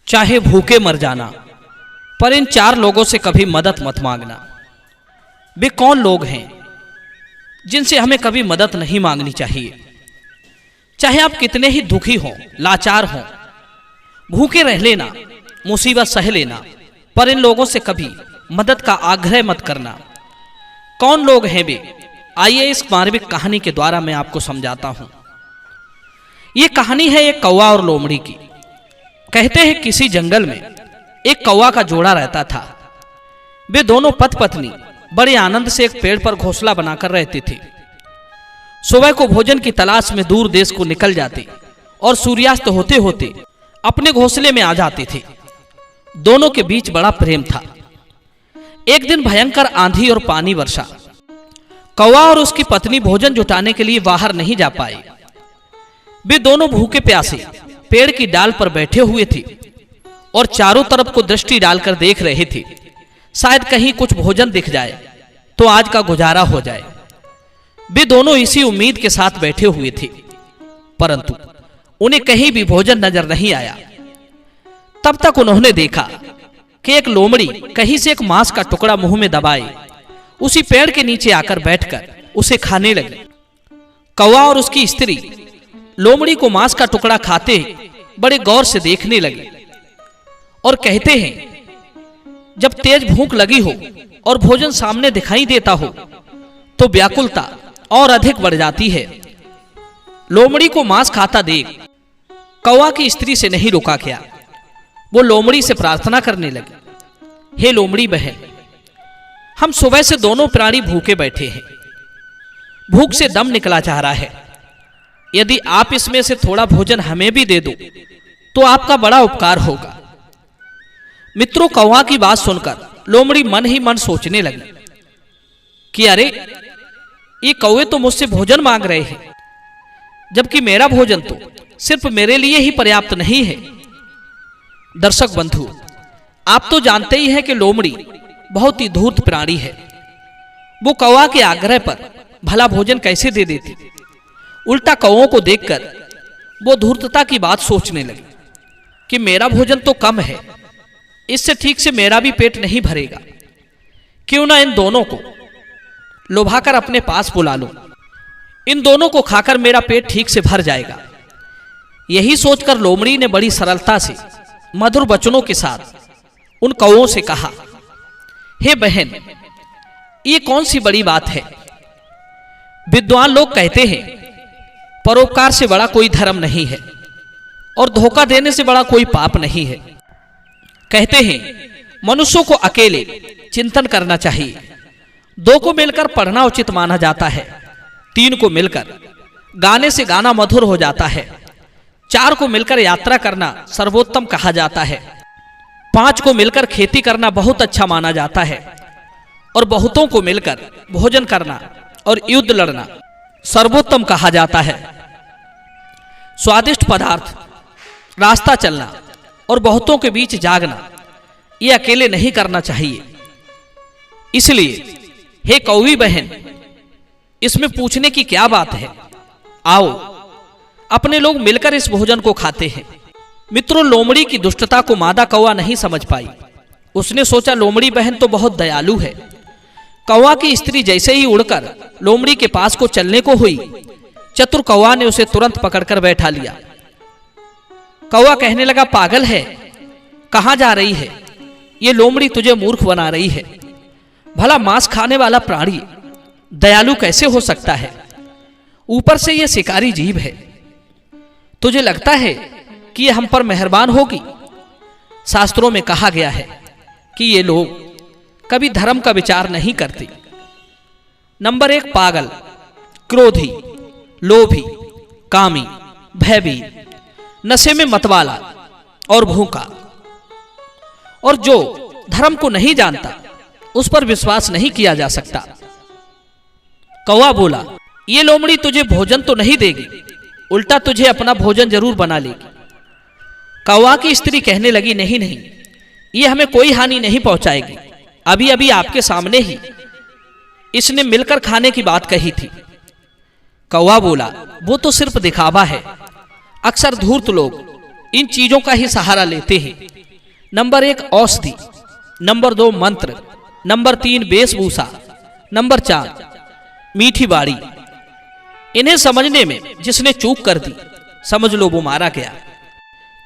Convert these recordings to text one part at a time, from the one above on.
चाहे भूखे मर जाना, पर इन 4 लोगों से कभी मदद मत मांगना। वे कौन लोग हैं जिनसे हमें कभी मदद नहीं मांगनी चाहिए? चाहे आप कितने ही दुखी हों, लाचार हों, भूखे रह लेना, मुसीबत सह लेना, पर इन लोगों से कभी मदद का आग्रह मत करना। कौन लोग हैं वे? आइए इस मार्मिक कहानी के द्वारा मैं आपको समझाता हूं। ये कहानी है एक कौवा और लोमड़ी की। कहते हैं किसी जंगल में एक कौवा का जोड़ा रहता था। वे दोनों पति पत्नी बड़े आनंद से एक पेड़ पर घोंसला बनाकर रहते थे। सुबह को भोजन की तलाश में दूर देश को निकल जाते और सूर्यास्त होते होते अपने घोंसले में आ जाते थे। दोनों के बीच बड़ा प्रेम था। एक दिन भयंकर आंधी और पानी वर्षा। कौवा और उसकी पत्नी भोजन जुटाने के लिए बाहर नहीं जा पाए। वे दोनों भूखे प्यासे पेड़ की डाल पर बैठे हुए थे और चारों तरफ को दृष्टि डालकर देख रहे थे, शायद कहीं कुछ भोजन दिख जाए तो आज का गुजारा हो जाए। वे दोनों इसी उम्मीद के साथ बैठे हुए थे, परंतु उन्हें कहीं भी भोजन नजर नहीं आया। तब तक उन्होंने देखा कि एक लोमड़ी कहीं से एक मांस का टुकड़ा मुंह में दबाए उसी पेड़ के नीचे आकर बैठकर उसे खाने लगी। कौवा और उसकी स्त्री लोमड़ी को मांस का टुकड़ा खाते बड़े गौर से देखने लगे और कहते हैं, जब तेज भूख लगी हो और भोजन सामने दिखाई देता हो तो व्याकुलता और अधिक बढ़ जाती है। लोमड़ी को मांस खाता देख कौवा की स्त्री से नहीं रुका गया। वो लोमड़ी से प्रार्थना करने लगी, हे लोमड़ी बहन, हम सुबह से दोनों प्राणी भूखे बैठे हैं। भूख से दम निकला जा रहा है। यदि आप इसमें से थोड़ा भोजन हमें भी दे दो तो आपका बड़ा उपकार होगा। मित्रों, कौवा की बात सुनकर लोमड़ी मन ही मन सोचने लगी कि अरे, ये कौवे तो मुझसे भोजन मांग रहे हैं, जबकि मेरा भोजन तो सिर्फ मेरे लिए ही पर्याप्त नहीं है। दर्शक बंधु, आप तो जानते ही हैं कि लोमड़ी बहुत ही धूर्त प्राणी है। वो कौवा के आग्रह पर भला भोजन कैसे दे देती। उल्टा कौवों को देखकर वो धूर्तता की बात सोचने लगी कि मेरा भोजन तो कम है, इससे ठीक से मेरा भी पेट नहीं भरेगा। क्यों ना इन दोनों को लुभाकर अपने पास बुला लूं। इन दोनों को खाकर मेरा पेट ठीक से भर जाएगा। यही सोचकर लोमड़ी ने बड़ी सरलता से मधुर वचनों के साथ उन कौवों से कहा, हे बहन, ये कौन सी बड़ी बात है? विद्वान लोग कहते हैं परोपकार से बड़ा कोई धर्म नहीं है और धोखा देने से बड़ा कोई पाप नहीं है। कहते हैं मनुष्यों को अकेले चिंतन करना चाहिए, 2 को मिलकर पढ़ना उचित माना जाता है, 3 को मिलकर गाने से गाना मधुर हो जाता है, 4 को मिलकर यात्रा करना सर्वोत्तम कहा जाता है, 5 को मिलकर खेती करना बहुत अच्छा माना जाता है और बहुतों को मिलकर भोजन करना और युद्ध लड़ना सर्वोत्तम कहा जाता है। स्वादिष्ट पदार्थ, रास्ता चलना और बहुतों के बीच जागना ये अकेले नहीं करना चाहिए। इसलिए हे कौवी बहन, इसमें पूछने की क्या बात है? आओ, अपने लोग मिलकर इस भोजन को खाते हैं। मित्रों, लोमड़ी की दुष्टता को मादा कौवा नहीं समझ पाई। उसने सोचा लोमड़ी बहन तो बहुत दयालु है। कौवा की स्त्री जैसे ही उड़कर लोमड़ी के पास को चलने को हुई, चतुर कौवा ने उसे तुरंत पकड़कर बैठा लिया। कौवा कहने लगा, पागल है, कहां जा रही है? ये लोमड़ी तुझे मूर्ख बना रही है। भला मांस खाने वाला प्राणी दयालु कैसे हो सकता है? ऊपर से ये शिकारी जीव है। तुझे लगता है कि ये हम पर मेहरबान होगी? शास्त्रों में कहा गया है कि ये लोग कभी धर्म का विचार नहीं करते। नंबर 1, पागल, क्रोधी, लोभी, कामी, भयभीत, नशे में मतवाला और भूखा, और जो धर्म को नहीं जानता उस पर विश्वास नहीं किया जा सकता। कौवा बोला, ये लोमड़ी तुझे भोजन तो नहीं देगी, उल्टा तुझे अपना भोजन जरूर बना लेगी। कौवा की स्त्री कहने लगी, नहीं नहीं, ये हमें कोई हानि नहीं पहुंचाएगी। अभी अभी आपके सामने ही इसने मिलकर खाने की बात कही थी। कौवा बोला, वो तो सिर्फ दिखावा है। अक्सर धूर्त लोग इन चीजों का ही सहारा लेते हैं नंबर 1 औषधि, नंबर 2 मंत्र, नंबर 3 वेशभूषा, नंबर 4 मीठी बाड़ी। इन्हें समझने में जिसने चूक कर दी, समझ लो वो मारा गया।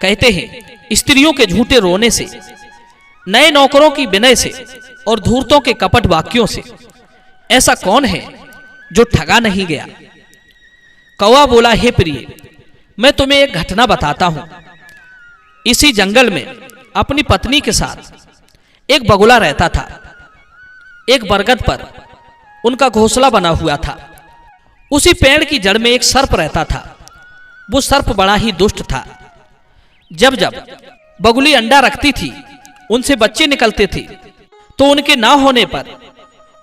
कहते हैं स्त्रियों के झूठे रोने से, नए नौकरों की विनय से और धूर्तों के कपट वाक्यों से ऐसा कौन है जो ठगा नहीं गया। कौवा बोला, हे प्रिय, मैं तुम्हें एक घटना बताता हूं। इसी जंगल में अपनी पत्नी के साथ एक बगुला रहता था। एक बरगद पर उनका घोंसला बना हुआ था। उसी पेड़ की जड़ में एक सर्प रहता था। वो सर्प बड़ा ही दुष्ट था। जब जब बगुली अंडा रखती थी, उनसे बच्चे निकलते थे, तो उनके ना होने पर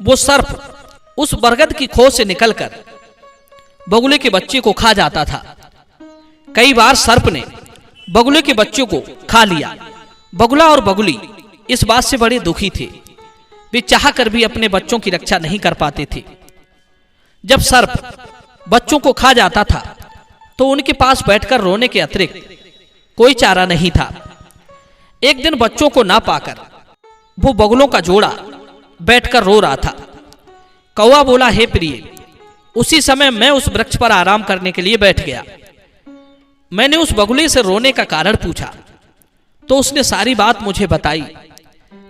वो सर्प उस बरगद की खोज से निकलकर बगुले के बच्चे को खा जाता था। कई बार सर्प ने बगुले के बच्चों को खा लिया। बगुला और बगुली इस बात से बड़े दुखी थे। वे चाह कर भी अपने बच्चों की रक्षा नहीं कर पाते थे। जब सर्प बच्चों को खा जाता था, तो उनके पास बैठकर रोने के अतिरिक्त कोई चारा नहीं था। एक दिन बच्चों को ना पाकर वो बगुलों का जोड़ा बैठकर रो रहा था। कौवा बोला, हे प्रिय, उसी समय मैं उस वृक्ष पर आराम करने के लिए बैठ गया। मैंने उस बगुले से रोने का कारण पूछा, तो उसने सारी बात मुझे बताई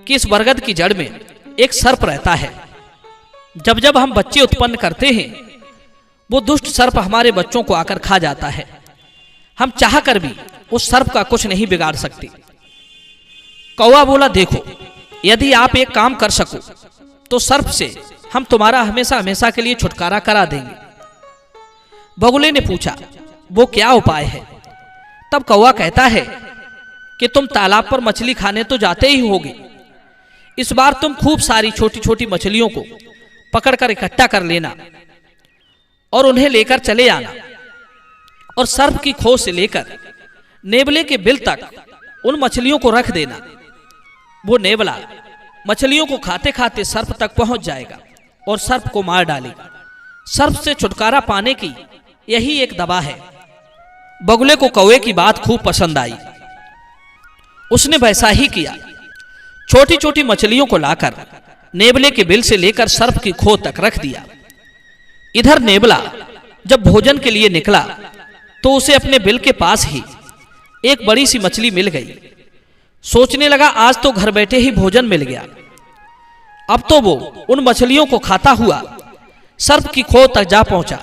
कि इस बरगद की जड़ में एक सर्प रहता है। जब जब हम बच्चे उत्पन्न करते हैं, वो दुष्ट सर्प हमारे बच्चों को आकर खा जाता है। हम चाह कर भी उस सर्प का कुछ नहीं बिगाड़ सकते। कौवा बोला, देखो, यदि आप एक काम कर सको तो सर्प से हम तुम्हारा हमेशा हमेशा के लिए छुटकारा करा देंगे। बगुले ने पूछा, वो क्या उपाय है? तब कौवा कहता है कि तुम तालाब पर मछली खाने तो जाते ही होगे। इस बार तुम खूब सारी छोटी छोटी मछलियों को पकड़कर इकट्ठा कर लेना और उन्हें लेकर चले आना, और सर्प की खोज से लेकर नेवले के बिल तक उन मछलियों को रख देना। वो नेवला मछलियों को खाते खाते सर्प तक पहुंच जाएगा और सर्प को मार डालेगा। सर्प से छुटकारा पाने की यही एक दवा है। बगुले को कौवे की बात खूब पसंद आई। उसने वैसा ही किया। छोटी छोटी मछलियों को लाकर नेवले के बिल से लेकर सर्प की खोज तक रख दिया। इधर नेवला जब भोजन के लिए निकला, तो उसे अपने बिल के पास ही एक बड़ी सी मछली मिल गई। सोचने लगा, आज तो घर बैठे ही भोजन मिल गया। अब तो वो उन मछलियों को खाता हुआ सर्प की खोज तक जा पहुंचा।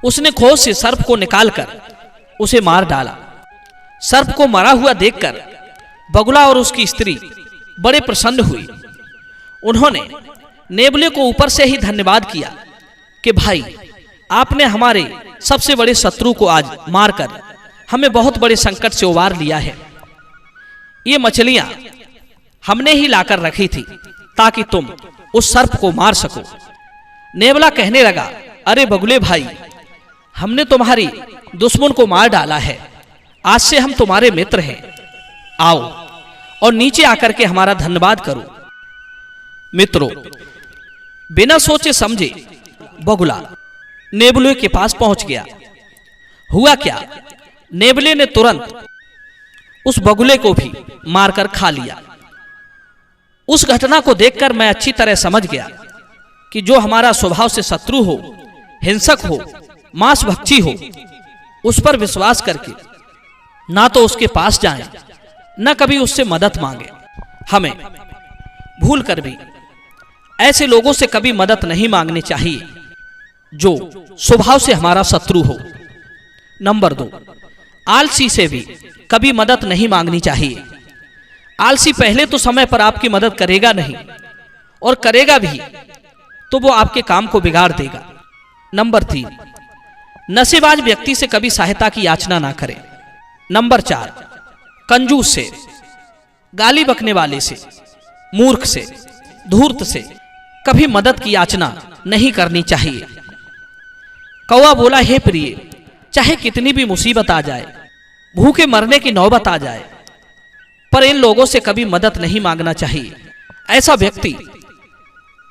उसने खोज से सर्प को निकालकर उसे मार डाला। सर्प को मरा हुआ देखकर बगुला और उसकी स्त्री बड़े प्रसन्न हुई। उन्होंने नेवले को ऊपर से ही धन्यवाद किया कि भाई, आपने हमारे सबसे बड़े शत्रु को आज मारकर हमें बहुत बड़े संकट से उबार लिया है। ये मछलियां हमने ही लाकर रखी थी ताकि तुम उस सर्प को मार सको। नेवला कहने लगा, अरे बगुले भाई, हमने तुम्हारी दुश्मन को मार डाला है। आज से हम तुम्हारे मित्र हैं। आओ और नीचे आकर के हमारा धन्यवाद करो। मित्रों, बिना सोचे समझे बगुला नेवले के पास पहुंच गया। हुआ क्या, नेवले ने तुरंत उस बगुले को भी मारकर खा लिया। उस घटना को देखकर मैं अच्छी तरह समझ गया कि जो हमारा स्वभाव से शत्रु हो, हिंसक हो, मांस भक्षी हो, उस पर विश्वास करके ना तो उसके पास जाएं, न कभी उससे मदद मांगे। हमें भूल कर भी ऐसे लोगों से कभी मदद नहीं मांगनी चाहिए जो स्वभाव से हमारा शत्रु हो। नंबर 2, आलसी से भी कभी मदद नहीं मांगनी चाहिए। आलसी पहले तो समय पर आपकी मदद करेगा नहीं, और करेगा भी तो वो आपके काम को बिगाड़ देगा। नंबर 3, नशेबाज व्यक्ति से कभी सहायता की याचना ना करें। नंबर 4, कंजूस से, गाली बकने वाले से, मूर्ख से, धूर्त से कभी मदद की याचना नहीं करनी चाहिए। कौवा बोला, हे प्रिय, चाहे कितनी भी मुसीबत आ जाए, भूखे मरने की नौबत आ जाए, पर इन लोगों से कभी मदद नहीं मांगना चाहिए। ऐसा व्यक्ति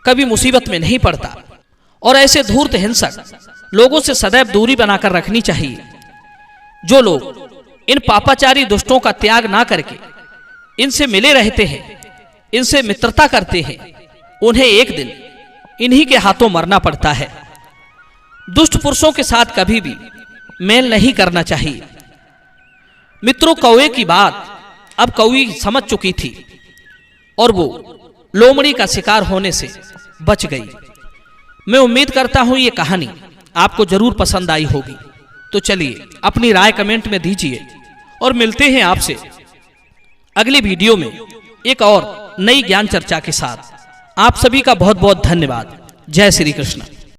कभी मुसीबत में नहीं पड़ता, और ऐसे धूर्त हिंसक लोगों से सदैव दूरी बनाकर रखनी चाहिए। जो लोग इन पापाचारी दुष्टों का त्याग ना करके इनसे मिले रहते हैं, इनसे मित्रता करते हैं, उन्हें एक दिन इन्हीं के हाथों मरना पड़ता है। दुष्ट पुरुषों के साथ कभी भी मेल नहीं करना चाहिए। मित्रों, कौवे की बात अब कौवी समझ चुकी थी और वो लोमड़ी का शिकार होने से बच गई। मैं उम्मीद करता हूं ये कहानी आपको जरूर पसंद आई होगी। तो चलिए अपनी राय कमेंट में दीजिए और मिलते हैं आपसे अगली वीडियो में एक और नई ज्ञान चर्चा के साथ। आप सभी का बहुत बहुत धन्यवाद। जय श्री कृष्ण।